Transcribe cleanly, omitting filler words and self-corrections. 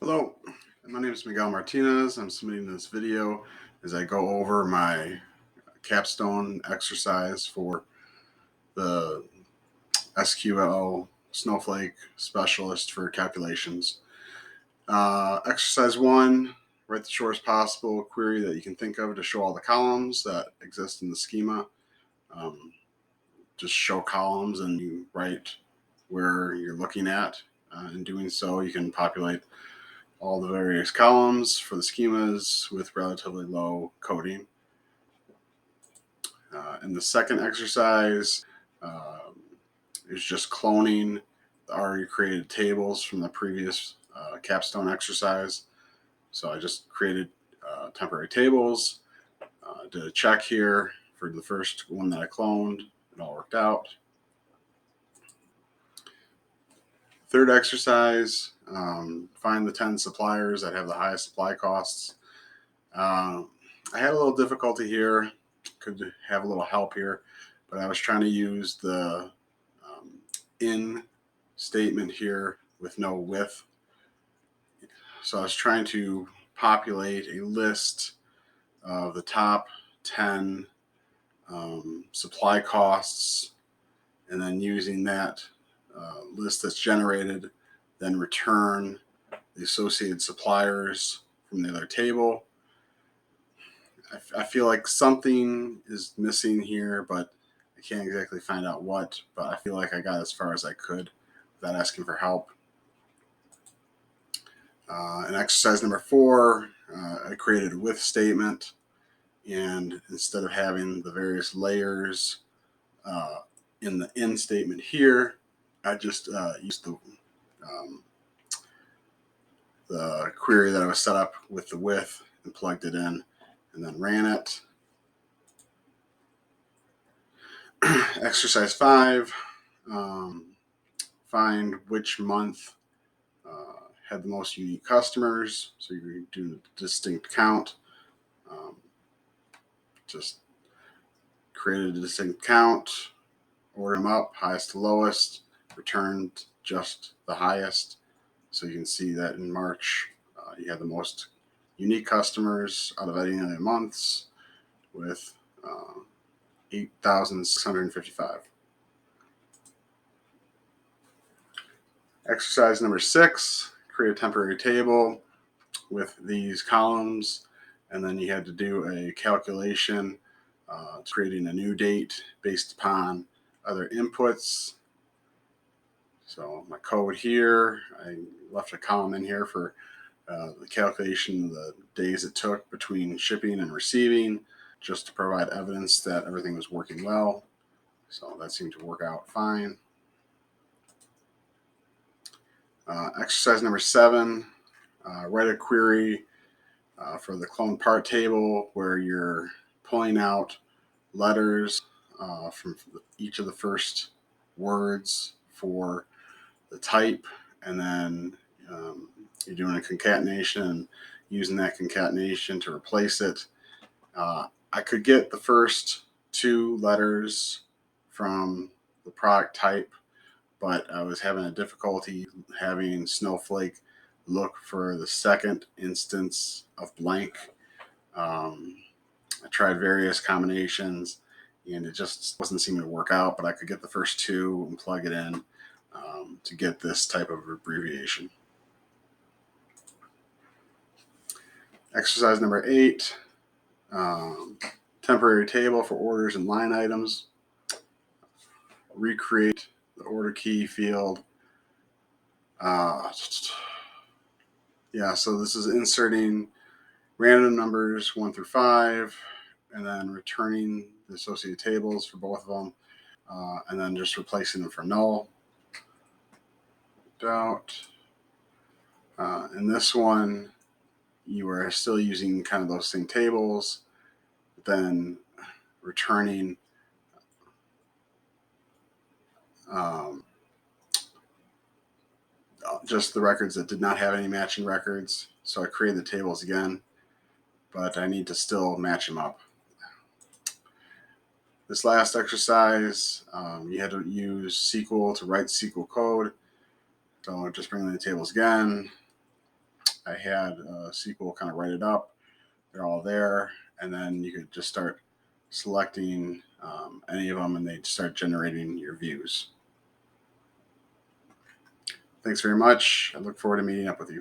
Hello, my name is Miguel Martinez. I'm submitting this video as I go over my capstone exercise for the SQL Snowflake specialist for calculations. Exercise 1, write the shortest possible query that you can think of to show all the columns that exist in the schema. Just show columns and you write where you're looking at. In doing so, you can populate all the various columns for the schemas with relatively low coding. In the second exercise, is just cloning the already created tables from the previous capstone exercise. So I just created temporary tables, did a check here for the first one that I cloned. It all worked out. Third exercise, find the 10 suppliers that have the highest supply costs. I had a little difficulty here, could have a little help here, but I was trying to use the in statement here with no with. So I was trying to populate a list of the top 10 supply costs, and then using that list that's generated, then return the associated suppliers from the other table. I feel like something is missing here, but I can't exactly find out what, but I feel like I got as far as I could without asking for help. In exercise number 4, I created a with statement, and instead of having the various layers in the in statement here, I just used the query that I was set up with the with and plugged it in and then ran it. Exercise 5, find which month had the most unique customers. So you do a distinct count. Just created a distinct count, order them up, highest to lowest, returned just the highest. So you can see that in March, you had the most unique customers out of any of the months with 8,655. Exercise number 6, create a temporary table with these columns, and then you had to do a calculation creating a new date based upon other inputs. So my code here, I left a column in here for the calculation of the days it took between shipping and receiving, just to provide evidence that everything was working well. So that seemed to work out fine. Exercise number 7, write a query for the clone part table where you're pulling out letters from each of the first words for the type, and then you're doing a concatenation and using that concatenation to replace it. I could get the first 2 letters from the product type, but I was having a difficulty having Snowflake look for the second instance of blank. I tried various combinations and it just wasn't seeming to work out, but I could get the first 2 and plug it in to get this type of abbreviation. Exercise number 8, temporary table for orders and line items. Recreate the order key field. So this is inserting random numbers 1 through 5, and then returning the associated tables for both of them, and then just replacing them for null. In this one, you are still using kind of those same tables, but then returning just the records that did not have any matching records. So I created the tables again, but I need to still match them up. This last exercise, you had to use SQL to write SQL code. So just bring in the tables again, I had SQL kind of write it up. They're all there, and then you could just start selecting any of them, and they'd start generating your views. Thanks very much. I look forward to meeting up with you.